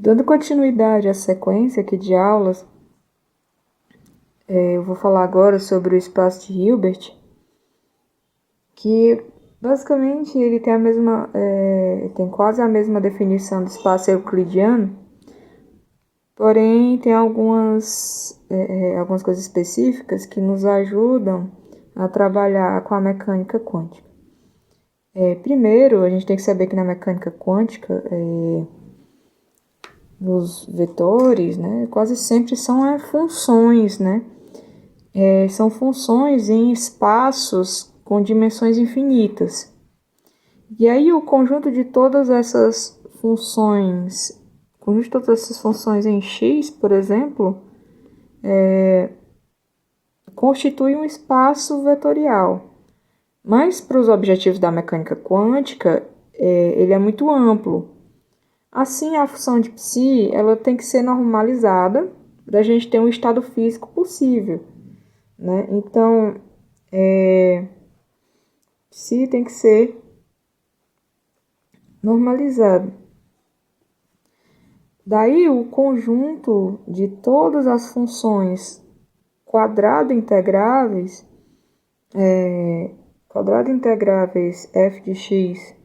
Dando continuidade à sequência aqui de aulas, eu vou falar agora sobre o espaço de Hilbert, que basicamente ele tem tem quase a mesma definição do espaço euclidiano, porém tem algumas coisas específicas que nos ajudam a trabalhar com a mecânica quântica. Primeiro, a gente tem que saber que na mecânica quântica, os vetores, né, quase sempre são funções, né? São funções em espaços com dimensões infinitas. E aí o conjunto de todas essas funções, em x, por exemplo, constitui um espaço vetorial. Mas para os objetivos da mecânica quântica, ele é muito amplo. Assim, a função de psi ela tem que ser normalizada para a gente ter um estado físico possível, né? Então, psi tem que ser normalizado. Daí, o conjunto de todas as funções quadrado integráveis f de x,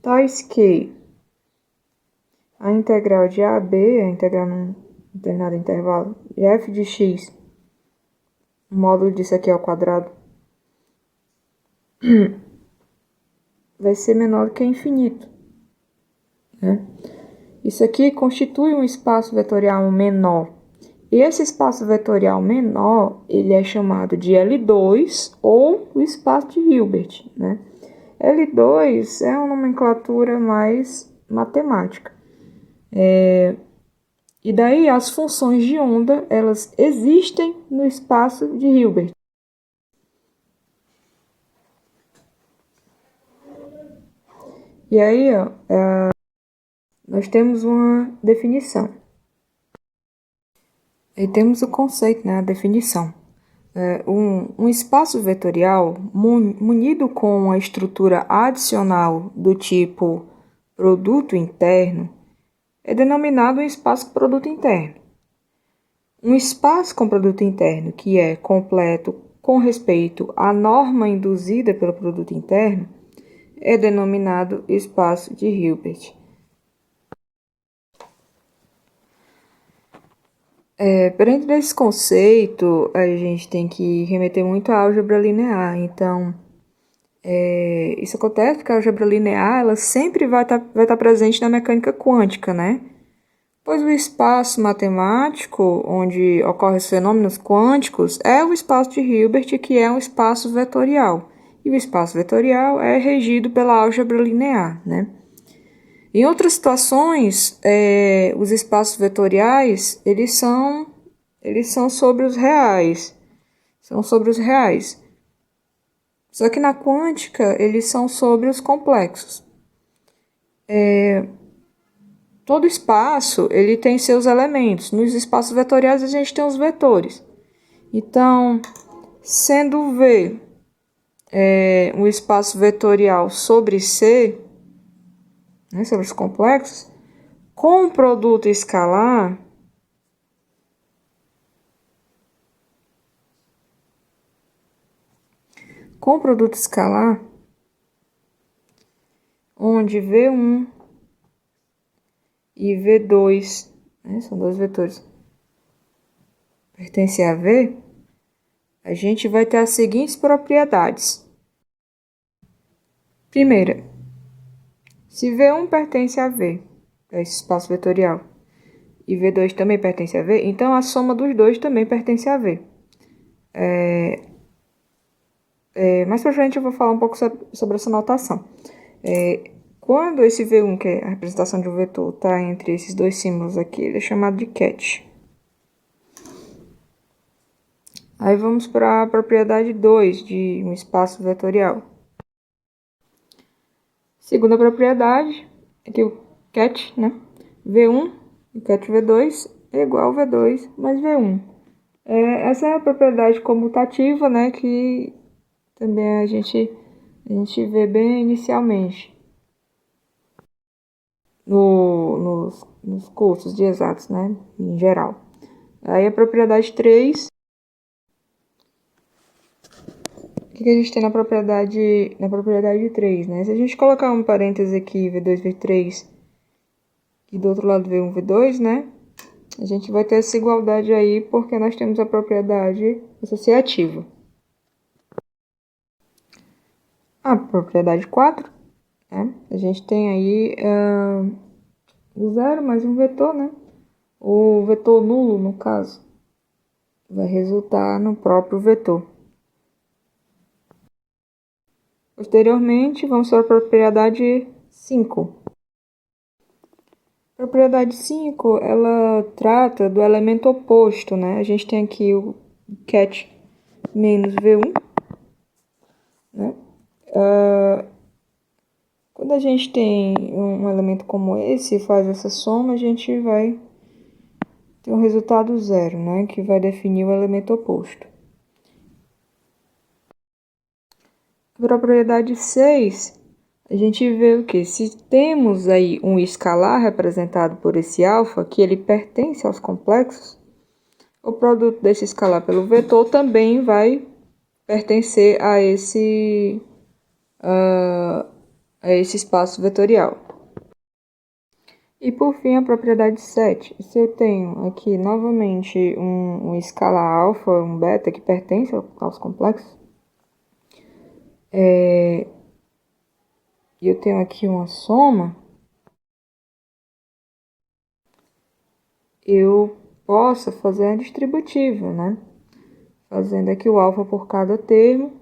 tais que a integral de AB, a integral num determinado intervalo, de f de x, o módulo disso aqui ao quadrado, vai ser menor do que infinito, né? Isso aqui constitui um espaço vetorial menor. E esse espaço vetorial menor, ele é chamado de L2 ou o espaço de Hilbert, né? L2 é uma nomenclatura mais matemática. E daí as funções de onda, elas existem no espaço de Hilbert. E aí, nós temos uma definição. E temos o conceito, né, a definição. Um espaço vetorial munido com uma estrutura adicional do tipo produto interno é denominado um espaço produto interno. Um espaço com produto interno que é completo com respeito à norma induzida pelo produto interno é denominado espaço de Hilbert. Dentro desse conceito, a gente tem que remeter muito à álgebra linear. Então, isso acontece porque a álgebra linear ela sempre vai estar presente na mecânica quântica, né? Pois o espaço matemático, onde ocorrem os fenômenos quânticos, é o espaço de Hilbert, que é um espaço vetorial. E o espaço vetorial é regido pela álgebra linear, né? Em outras situações, os espaços vetoriais, eles são sobre os reais. São sobre os reais. Só que na quântica, eles são sobre os complexos. Todo espaço, ele tem seus elementos. Nos espaços vetoriais, a gente tem os vetores. Então, sendo V um espaço vetorial sobre C, né, sobre os complexos, com o produto escalar, onde V1 e V2, né, são dois vetores, pertencem a V, a gente vai ter as seguintes propriedades. Primeira, se V1 pertence a V, esse espaço vetorial, e V2 também pertence a V, então a soma dos dois também pertence a V. Mais pra frente eu vou falar um pouco sobre essa notação. Quando esse V1, que é a representação de um vetor, está entre esses dois símbolos aqui, ele é chamado de ket. Aí vamos para a propriedade 2 de um espaço vetorial. Segunda propriedade é que o ket, né, V1 e ket V2 é igual a V2 mais V1. Essa é a propriedade comutativa, né, que também a gente vê bem inicialmente nos cursos de exatos, né, em geral. Aí a propriedade 3, o que a gente tem na propriedade 3, né? Se a gente colocar um parêntese aqui, V2, V3, e do outro lado V1, V2, né? A gente vai ter essa igualdade aí porque nós temos a propriedade associativa. A propriedade 4, né? A gente tem aí o zero mais um vetor, né? O vetor nulo, no caso, vai resultar no próprio vetor. Posteriormente, vamos para a propriedade 5. A propriedade 5, ela trata do elemento oposto, né? A gente tem aqui o cat menos V1, né? Quando a gente tem um elemento como esse e faz essa soma, a gente vai ter um resultado zero, né? Que vai definir o elemento oposto. A propriedade 6, a gente vê o que? Se temos aí um escalar representado por esse alfa, que ele pertence aos complexos, o produto desse escalar pelo vetor também vai pertencer a esse espaço vetorial. E por fim, a propriedade 7. Se eu tenho aqui novamente um escalar alfa, um beta que pertence aos complexos, e eu tenho aqui uma soma, eu posso fazer a distributiva, né? Fazendo aqui o alfa por cada termo,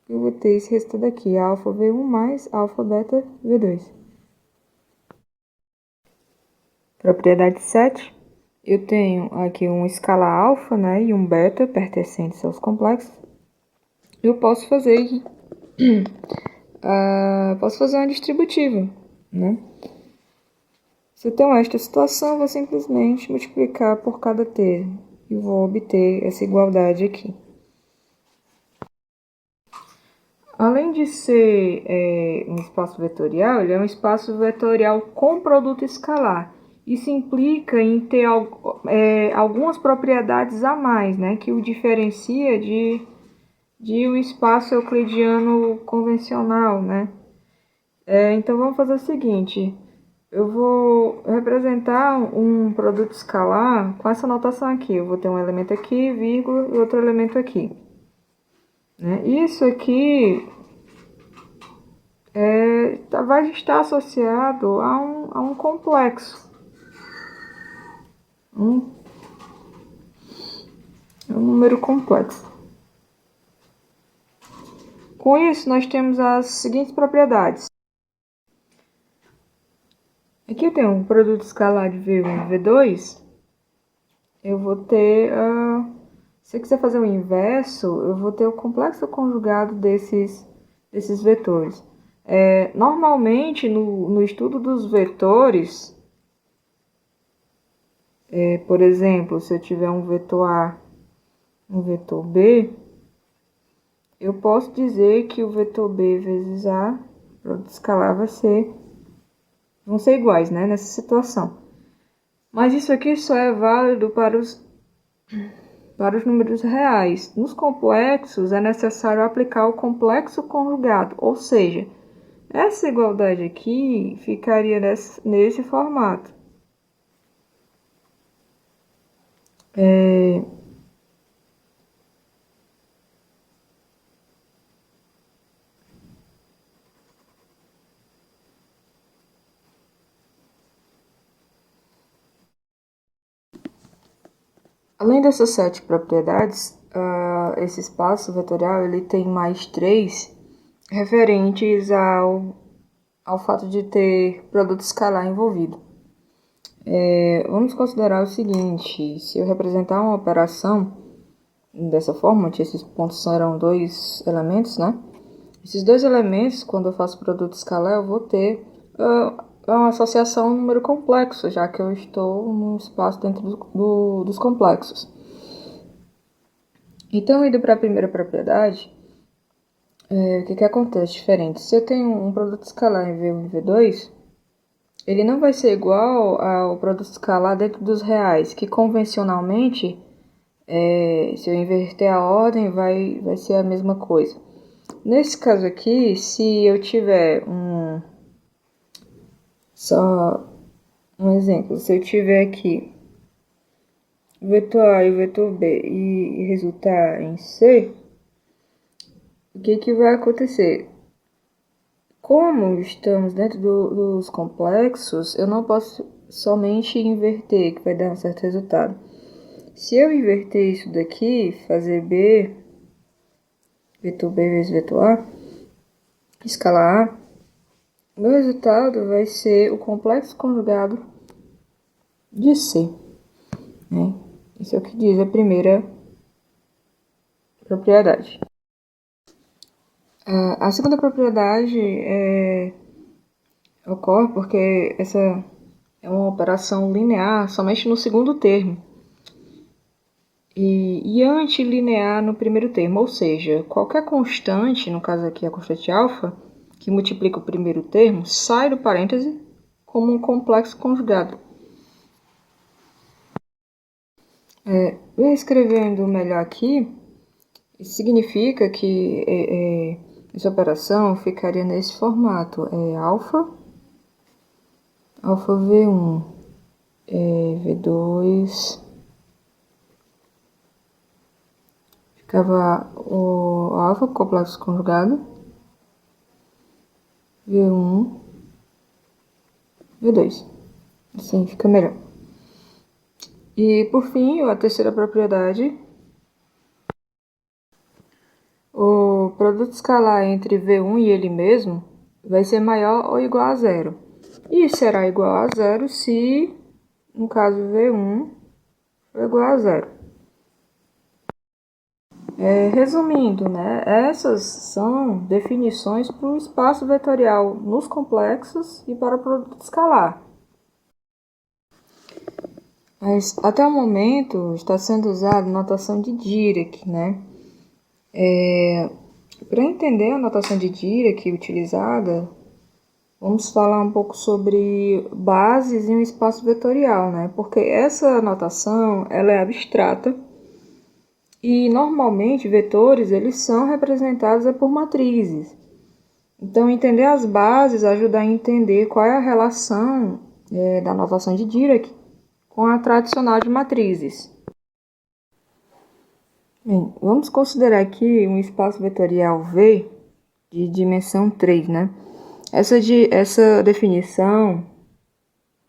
eu vou ter esse resultado aqui, alfa V1 mais alfa beta V2. Propriedade 7, eu tenho aqui um escalar alfa, né, e um beta pertencentes aos complexos. Eu posso fazer uma distributiva, né? Se eu tenho esta situação, eu vou simplesmente multiplicar por cada termo e vou obter essa igualdade aqui. Além de ser um espaço vetorial, ele é um espaço vetorial com produto escalar. Isso implica em ter algumas propriedades a mais, né, que o diferencia de um espaço euclidiano convencional, né? Então vamos fazer o seguinte, eu vou representar um produto escalar com essa notação aqui. Eu vou ter um elemento aqui, vírgula, e outro elemento aqui. Né? Isso aqui vai estar associado a um complexo. Um número complexo. Com isso, nós temos as seguintes propriedades. Aqui eu tenho um produto escalar de V1 e V2. Eu vou ter... se eu quiser fazer o inverso, eu vou ter o complexo conjugado desses vetores. Normalmente, no estudo dos vetores, por exemplo, se eu tiver um vetor A, um vetor B, eu posso dizer que o vetor B vezes A, o produto escalar, vão ser iguais, né, nessa situação. Mas isso aqui só é válido para os números reais. Nos complexos, é necessário aplicar o complexo conjugado, ou seja, essa igualdade aqui ficaria nesse formato. Além dessas 7 propriedades, esse espaço vetorial ele tem mais 3 referentes ao fato de ter produto escalar envolvido. Vamos considerar o seguinte, se eu representar uma operação dessa forma, onde esses pontos serão 2 elementos, né? Esses 2 elementos, quando eu faço produto escalar, eu vou ter uma associação número complexo, já que eu estou num espaço dentro dos complexos. Então, indo para a primeira propriedade, o que acontece diferente? Se eu tenho um produto escalar em V1 e V2, ele não vai ser igual ao produto escalar dentro dos reais, que convencionalmente, se eu inverter a ordem, vai ser a mesma coisa. Nesse caso aqui, se eu tiver só um exemplo, se eu tiver aqui o vetor A e o vetor B e resultar em C, o que vai acontecer? Como estamos dentro dos complexos, eu não posso somente inverter, que vai dar um certo resultado. Se eu inverter isso daqui, fazer B, vetor B vezes vetor A, escala A, o meu resultado vai ser o complexo conjugado de C. Né? Isso é o que diz a primeira propriedade. A segunda propriedade ocorre porque essa é uma operação linear somente no segundo termo e antilinear no primeiro termo, ou seja, qualquer constante, no caso aqui a constante alfa, que multiplica o primeiro termo, sai do parêntese como um complexo conjugado. Escrevendo melhor aqui, isso significa que essa operação ficaria nesse formato, alfa V1, V2, ficava o alfa, complexo conjugado, V1, V2. Assim fica melhor. E por fim, a terceira propriedade, o produto escalar entre V1 e ele mesmo vai ser maior ou igual a zero. E será igual a zero se, no caso V1, for igual a zero. Resumindo, né, essas são definições para o espaço vetorial nos complexos e para o produto escalar. Mas até o momento está sendo usada a notação de Dirac, né? Para entender a notação de Dirac utilizada, vamos falar um pouco sobre bases em um espaço vetorial, né? Porque essa notação ela é abstrata e normalmente vetores eles são representados por matrizes. Então entender as bases ajuda a entender qual é a relação da notação de Dirac com a tradicional de matrizes. Bem, vamos considerar aqui um espaço vetorial V de dimensão 3, né? Essa definição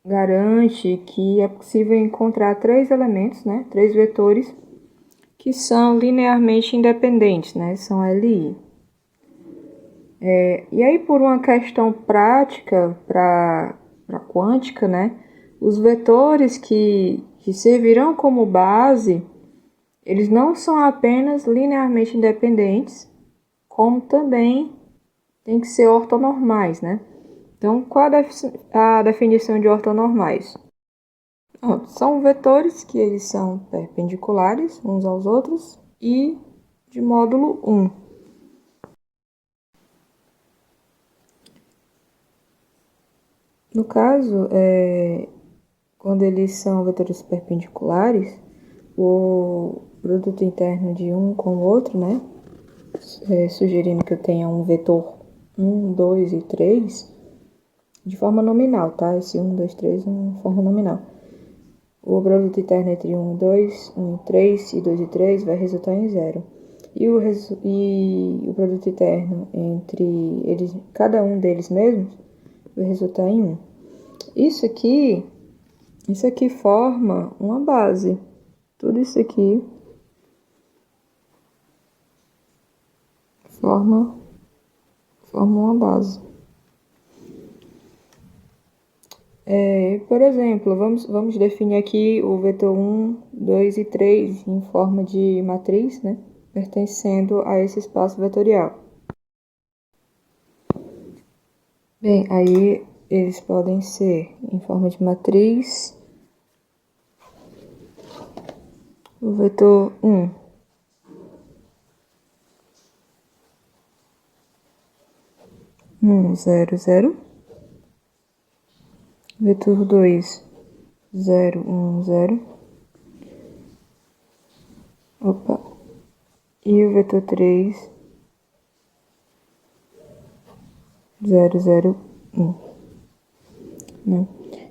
garante que é possível encontrar três elementos, né? Três vetores que são linearmente independentes, né? São LI. E aí, por uma questão prática para quântica, né? Os vetores que servirão como base, eles não são apenas linearmente independentes, como também tem que ser ortonormais, né? Então, qual a definição de ortonormais? São vetores que eles são perpendiculares uns aos outros e de módulo 1. No caso, quando eles são vetores perpendiculares, o produto interno de um com o outro, né? Sugerindo que eu tenha um vetor 1, 2 e 3 de forma nominal, tá? Esse 1, 2, 3 é uma forma nominal. O produto interno entre 1 e 2, 1 e 3 e 2 e 3 vai resultar em 0. E o produto interno entre eles, cada um deles mesmos vai resultar em 1. Isso aqui forma uma base. Tudo isso aqui forma uma base. Por exemplo, vamos definir aqui o vetor 1, 2 e 3 em forma de matriz, né? Pertencendo a esse espaço vetorial. Bem, aí eles podem ser em forma de matriz. O vetor 1 1, 0, 0. Vetor 2, 0, 1, 0. Opa. E o vetor 3, 0, 0, 1. Né?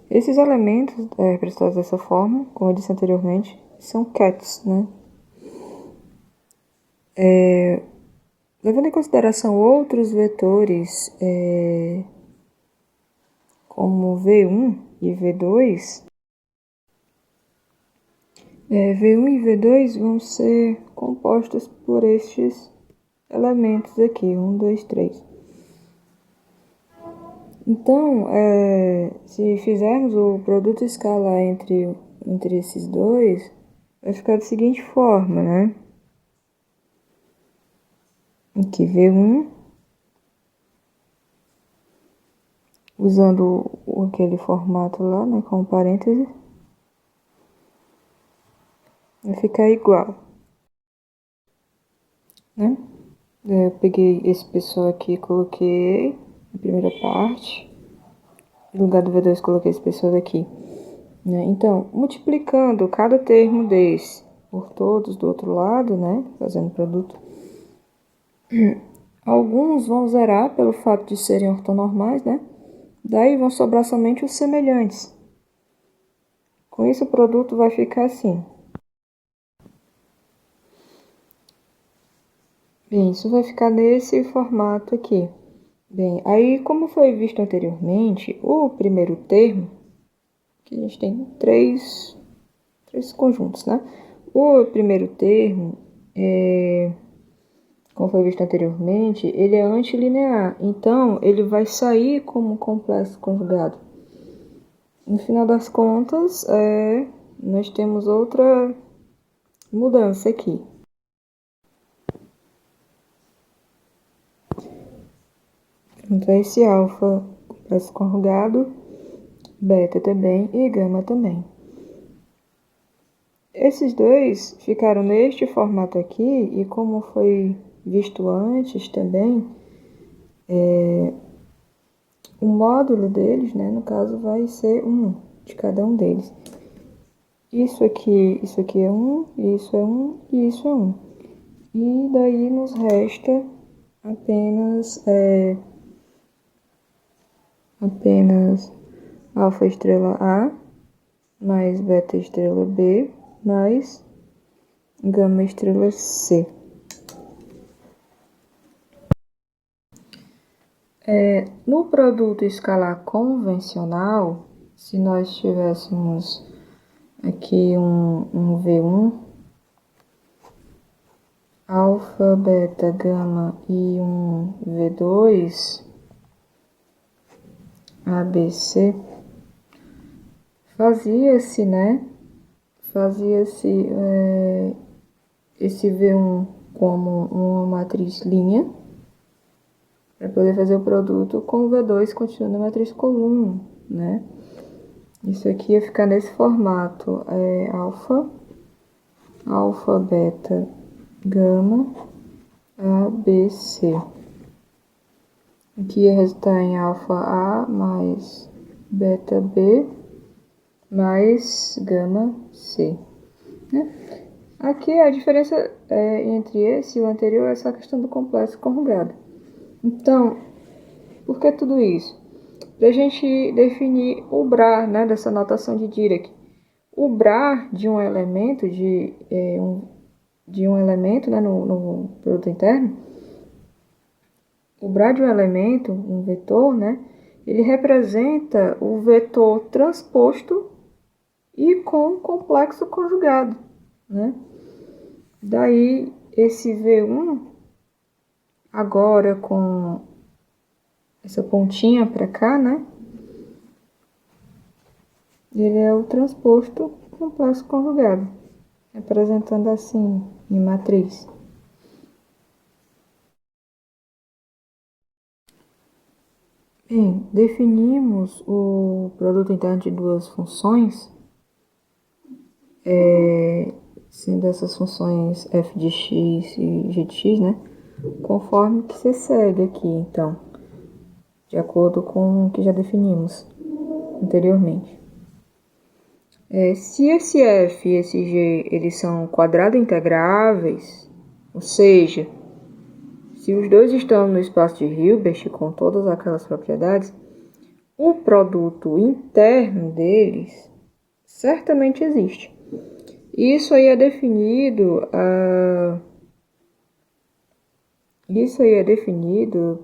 Esses elementos representados dessa forma, como eu disse anteriormente, são cats, né? Levando em consideração outros vetores, como V1 e V2, V1 e V2 vão ser compostos por estes elementos aqui, 1, 2, 3. Então, se fizermos o produto escalar entre esses dois, vai ficar da seguinte forma, né? Aqui V1, usando aquele formato lá, né, com parênteses, vai ficar igual, né? Eu peguei esse pessoal aqui e coloquei na primeira parte. No lugar do V2 coloquei esse pessoal aqui. Né? Então, multiplicando cada termo desse por todos do outro lado, né? Fazendo produto. Alguns vão zerar pelo fato de serem ortonormais, né? Daí vão sobrar somente os semelhantes. Com isso, o produto vai ficar assim. Bem, isso vai ficar nesse formato aqui. Bem, aí como foi visto anteriormente, o primeiro termo, que a gente tem três conjuntos, né? O primeiro termo, como foi visto anteriormente, ele é antilinear, então ele vai sair como complexo conjugado. No final das contas, nós temos outra mudança aqui. Então, esse alfa complexo conjugado, beta também e gama também. Esses dois ficaram neste formato aqui, e como foi visto antes também, o módulo deles, né, no caso, vai ser 1 de cada um deles. Isso aqui é 1, isso é 1 e isso é 1. E daí nos resta apenas alfa estrela A mais beta estrela B mais gama estrela C. No produto escalar convencional, se nós tivéssemos aqui um V1, alfa, beta, gama e um V2, ABC, fazia-se, né? Fazia-se esse V1 como uma matriz linha, para poder fazer o produto com o V2 continuando a matriz coluna, né? Isso aqui ia ficar nesse formato, alfa, beta, gama, A, B, C. Aqui ia resultar em alfa A mais beta B mais gama C. Né? Aqui a diferença entre esse e o anterior é só a questão do complexo conjugado. Então, por que tudo isso? Para a gente definir o bra, né, dessa notação de Dirac. O bra de um elemento, de um elemento, né, no produto interno, o bra de um elemento, um vetor, né, ele representa o vetor transposto e com complexo conjugado, né? Daí, esse V1, agora com essa pontinha para cá, né? Ele é o transposto complexo conjugado, representando assim em matriz. Bem, definimos o produto interno de duas funções, sendo essas funções f de x e g de x, né? Conforme que se segue aqui, então, de acordo com o que já definimos. anteriormente. Se esse F e esse G eles são quadrado integráveis, ou seja, se os dois estão no espaço de Hilbert com todas aquelas propriedades, o produto interno deles certamente existe. Isso aí é definido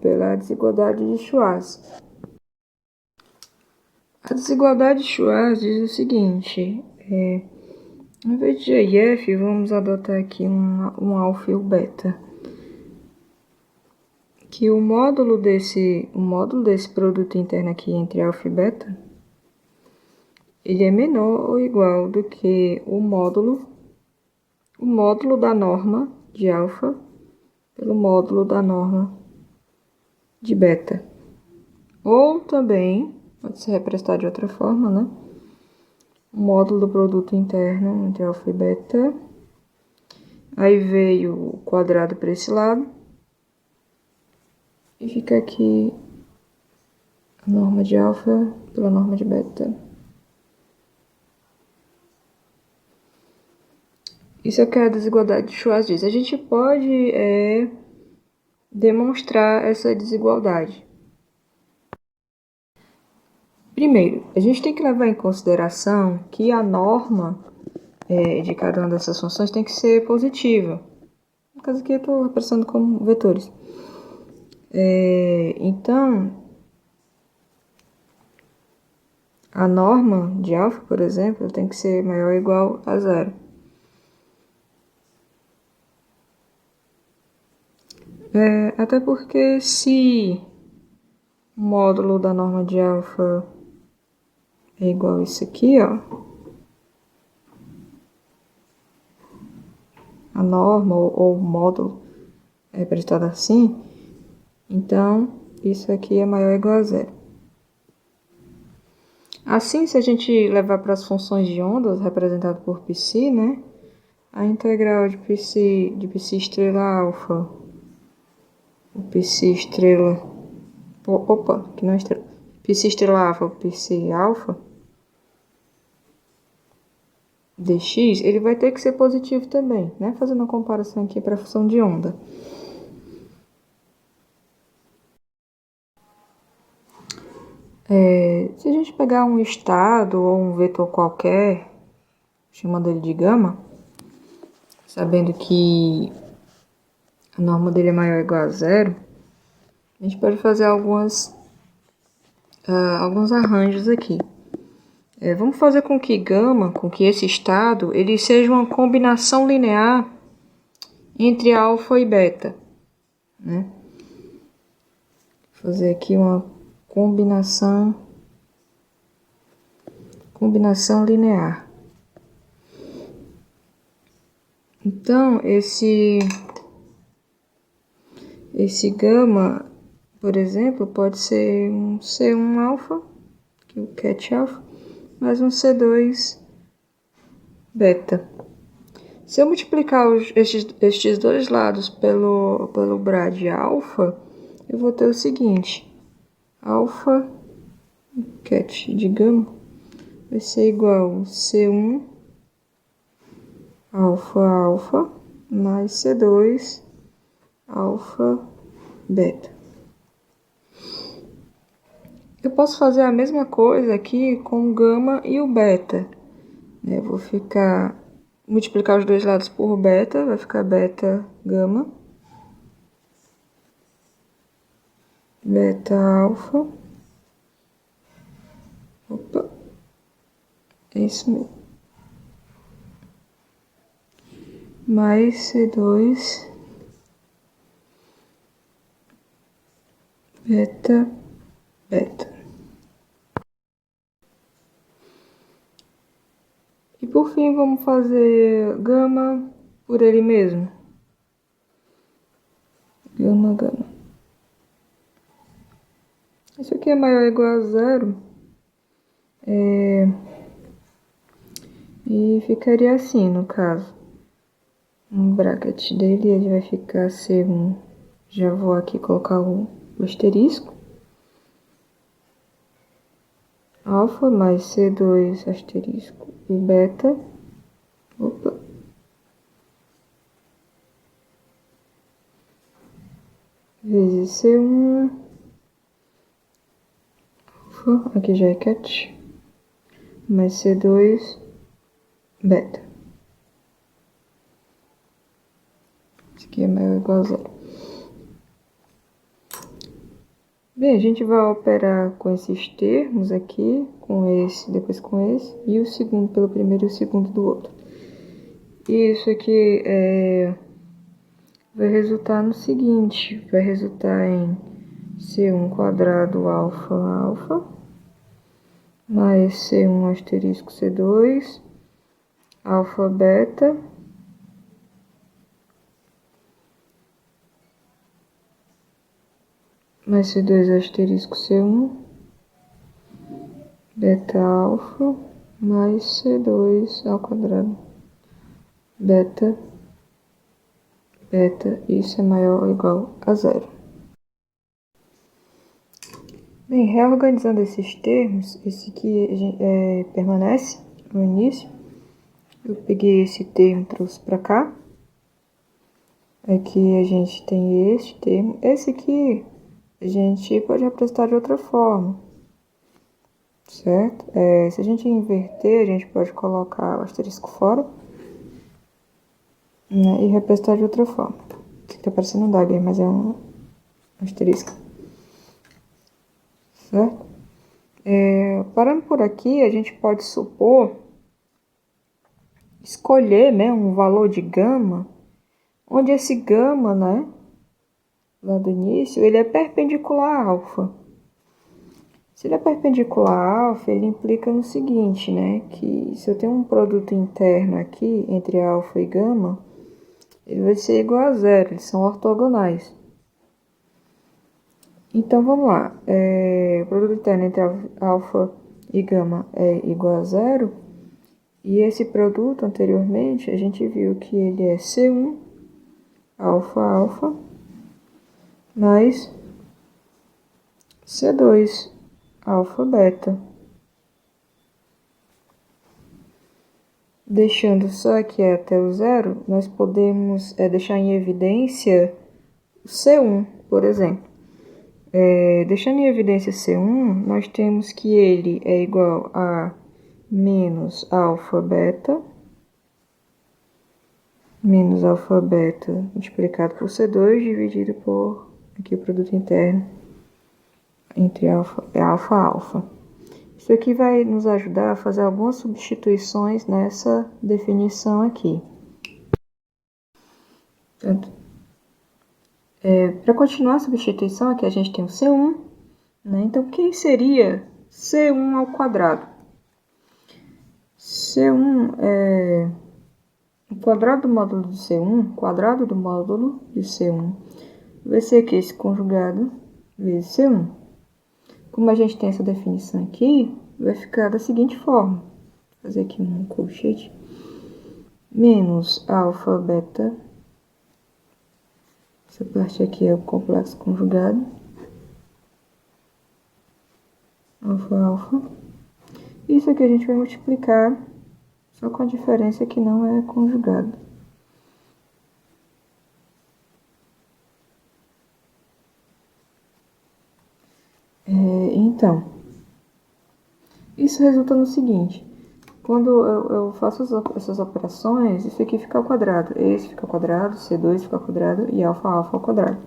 pela desigualdade de Schwarz. A desigualdade de Schwarz diz o seguinte: em vez de G e F, vamos adotar aqui um alfa e um beta. Que o módulo desse produto interno aqui entre alfa e beta, ele é menor ou igual do que o módulo da norma de alfa pelo módulo da norma de beta. Ou também, pode ser representado de outra forma, né? O módulo do produto interno entre alfa e beta. Aí veio o quadrado para esse lado. E fica aqui a norma de alfa pela norma de beta. Isso é o que a desigualdade de Schwarz diz. A gente pode demonstrar essa desigualdade. Primeiro, a gente tem que levar em consideração que a norma de cada uma dessas funções tem que ser positiva. No caso aqui eu estou representando como vetores. Então, a norma de alfa, por exemplo, tem que ser maior ou igual a zero. Até porque se o módulo da norma de alfa é igual a isso aqui, ó. A norma ou o módulo é representado assim, então isso aqui é maior ou igual a zero. Assim, se a gente levar para as funções de ondas representadas por π, né? A integral de π estrela alfa, o π estrela... Opa, que não é estrela. π estrela alfa, π alfa, dx, ele vai ter que ser positivo também, né? Fazendo uma comparação aqui para a função de onda. Se a gente pegar um estado ou um vetor qualquer, chamando ele de gama, sabendo que a norma dele é maior ou igual a zero, a gente pode fazer alguns arranjos aqui. Vamos fazer com que gama, com que esse estado, ele seja uma combinação linear entre alfa e beta, né? Vou fazer aqui uma combinação linear. Então, esse gama, por exemplo, pode ser um C1 alfa, que é o cat alfa, mais um C2 beta. Se eu multiplicar estes dois lados pelo brad alfa, eu vou ter o seguinte: alfa cat de gama vai ser igual a C1 alfa mais C2 alfa beta. Eu posso fazer a mesma coisa aqui com o gama e o beta. Eu vou multiplicar os dois lados por beta, vai ficar beta gama, beta alfa. Opa, é isso mesmo. Mais C2 beta. E por fim, vamos fazer gama por ele mesmo. Gama. Isso aqui é maior ou igual a zero. E ficaria assim, no caso. Um bracket dele, ele vai ficar C1. Já vou aqui colocar o asterisco. alfa mais C2 asterisco e beta, opa, vezes C1, alfa, aqui já é cat, mais C2 beta. Isso aqui é maior ou igual a zero. Bem, a gente vai operar com esses termos aqui, com esse, depois com esse, e o segundo pelo primeiro e o segundo do outro. E isso aqui vai resultar no seguinte, vai resultar em C1 quadrado alfa alfa, mais C1 asterisco C2, alfa beta, mais C2 asterisco C1, beta alfa, mais C2 ao quadrado, beta, beta, isso é maior ou igual a zero. Bem, reorganizando esses termos, esse aqui permanece no início. Eu peguei esse termo e trouxe para cá. Aqui a gente tem este termo. Esse aqui a gente pode representar de outra forma, certo? Se a gente inverter, a gente pode colocar o asterisco fora, né, e representar de outra forma. Aqui tá parecendo um dagger, mas é um asterisco, certo? Parando por aqui, a gente pode supor, escolher, né, um valor de gama, onde esse gama, né, lá do início, ele é perpendicular a alfa. Se ele é perpendicular a alfa, ele implica no seguinte, né, que se eu tenho um produto interno aqui, entre alfa e gama, ele vai ser igual a zero, eles são ortogonais. Então, vamos lá, o produto interno entre alfa e gama é igual a zero, e esse produto, anteriormente, a gente viu que ele é C1 alfa alfa mais C2 alfa beta. Deixando só aqui até o zero, nós podemos deixar em evidência o C1, por exemplo. Deixando em evidência C1, nós temos que ele é igual a menos alfa beta multiplicado por C2 dividido por aqui o produto interno entre alfa alfa. Isso aqui vai nos ajudar a fazer algumas substituições nessa definição aqui. Portanto, para continuar a substituição, aqui a gente tem o C1, né? Então, quem seria C1 ao quadrado? C1 é o quadrado do módulo de C1, quadrado do módulo de C1, vai ser aqui esse conjugado vezes C1. Como a gente tem essa definição aqui, vai ficar da seguinte forma. Vou fazer aqui um colchete. Menos alfa beta. Essa parte aqui é o complexo conjugado. Alfa alfa. Isso aqui a gente vai multiplicar, só com a diferença que não é conjugado. Então, isso resulta no seguinte. Quando eu faço essas operações, isso aqui fica ao quadrado. Esse fica ao quadrado, C2 fica ao quadrado e alfa alfa ao quadrado.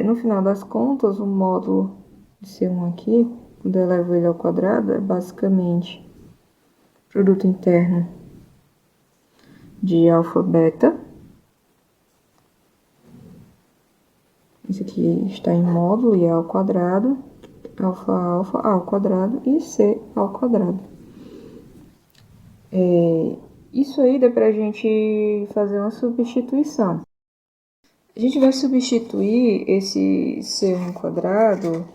No final das contas, o módulo de C1 aqui, quando eu levo ele ao quadrado, é basicamente produto interno de alfa beta. Isso aqui está em módulo e é ao quadrado, alfa alfa ao quadrado e C ao quadrado. Isso aí dá pra gente fazer uma substituição. A gente vai substituir esse C1 quadrado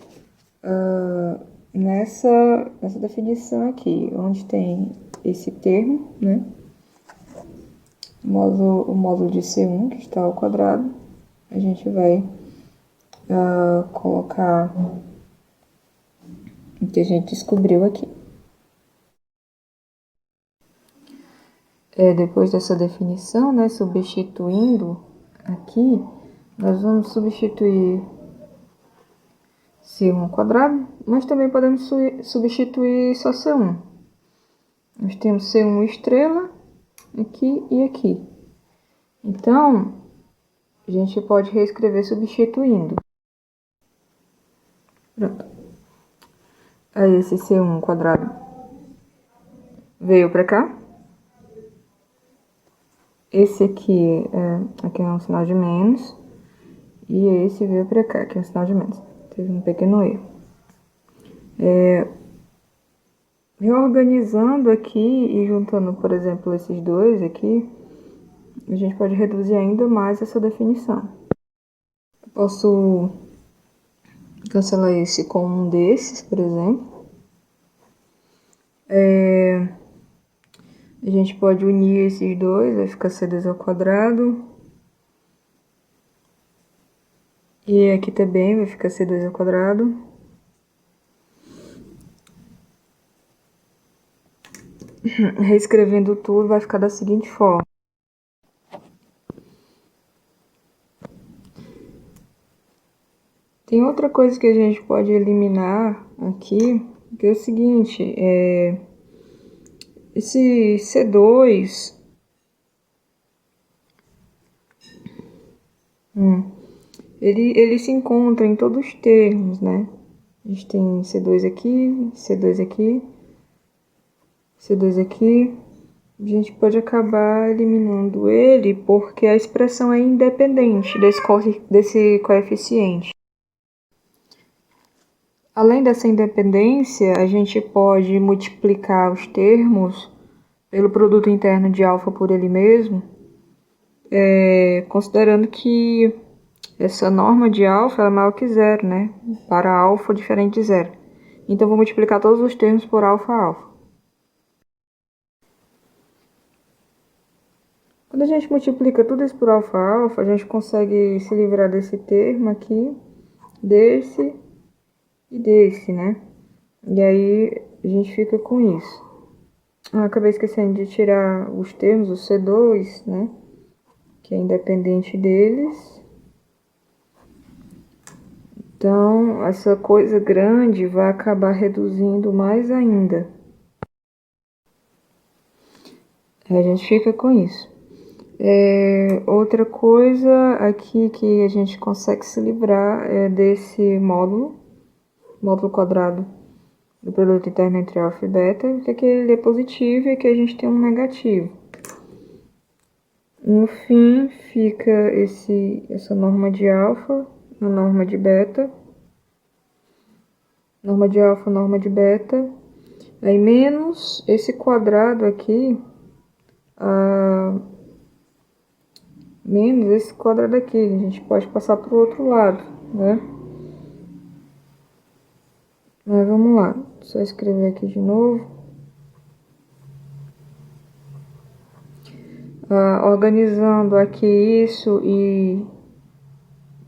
nessa definição aqui, onde tem esse termo, né? O módulo de C1, que está ao quadrado. A gente vai colocar que a gente descobriu aqui. Depois dessa definição, né, substituindo aqui, nós vamos substituir C1 ao quadrado, mas também podemos substituir só C1. Nós temos C1 estrela aqui e aqui. Então, a gente pode reescrever substituindo. Pronto. Aí esse C1 quadrado veio para cá. Esse aqui é um sinal de menos. E esse veio para cá, que é um sinal de menos. Teve um pequeno erro. Reorganizando aqui e juntando, por exemplo, esses dois aqui, a gente pode reduzir ainda mais essa definição. Eu posso cancelar esse com um desses, por exemplo. A gente pode unir esses dois, vai ficar C2 ao quadrado. E aqui também vai ficar C2 ao quadrado. Reescrevendo tudo vai ficar da seguinte forma. Tem outra coisa que a gente pode eliminar aqui, que é o seguinte, esse C2, ele se encontra em todos os termos, né? A gente tem C2 aqui, C2 aqui, C2 aqui. A gente pode acabar eliminando ele porque a expressão é independente desse coeficiente. Além dessa independência, a gente pode multiplicar os termos pelo produto interno de alfa por ele mesmo, considerando que essa norma de alfa é maior que zero, né? Para alfa diferente de zero. Então, vou multiplicar todos os termos por alfa. Quando a gente multiplica tudo isso por alfa, a gente consegue se livrar desse termo aqui, desse e desse, né? E aí a gente fica com isso. Acabei esquecendo de tirar os termos, o C2, né? Que é independente deles. Então, essa coisa grande vai acabar reduzindo mais ainda. A gente fica com isso. Outra coisa aqui que a gente consegue se livrar é desse módulo quadrado do produto interno entre alfa e beta, que aqui ele é positivo e aqui a gente tem um negativo. No fim, fica essa norma de alfa, a norma de beta, norma de alfa, norma de beta, aí menos esse quadrado aqui, menos esse quadrado aqui, a gente pode passar para o outro lado, né? Mas vamos lá, só escrever aqui de novo. Organizando aqui isso e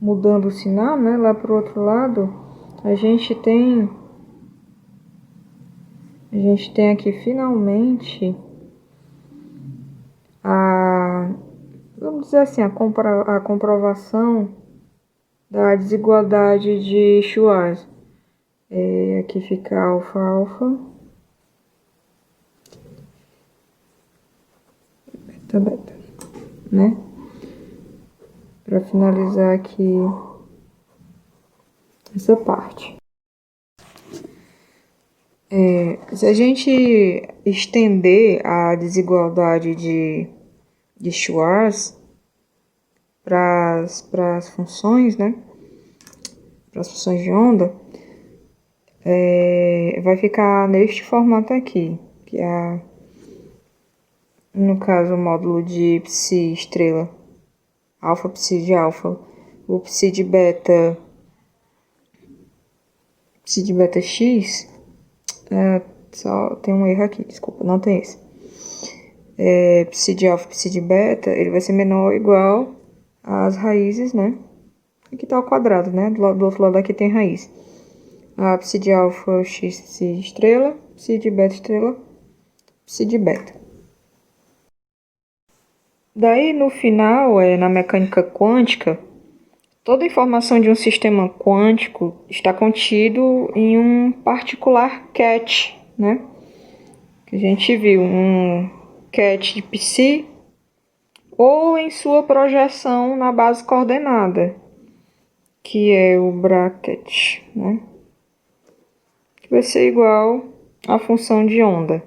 mudando o sinal, né, lá para o outro lado, a gente tem aqui finalmente vamos dizer assim, a comprovação da desigualdade de Schwarz. Aqui fica alfa, beta, né? Para finalizar aqui essa parte. Se a gente estender a desigualdade de Schwarz para as funções, né? Para as funções de onda, vai ficar neste formato aqui, que é, no caso, o módulo de psi estrela, alfa psi de alfa, o psi de beta x, só tem um erro aqui, desculpa, não tem esse. Psi de alfa, psi de beta, ele vai ser menor ou igual às raízes, né? Aqui tá o quadrado, né? Do outro lado aqui tem raiz. A psi de alfa x psi estrela, psi de beta estrela, psi de beta. Daí, no final, na mecânica quântica, toda a informação de um sistema quântico está contido em um particular ket, né? Que a gente viu, um ket de psi, ou em sua projeção na base coordenada, que é o bracket, né? Que vai ser igual à função de onda.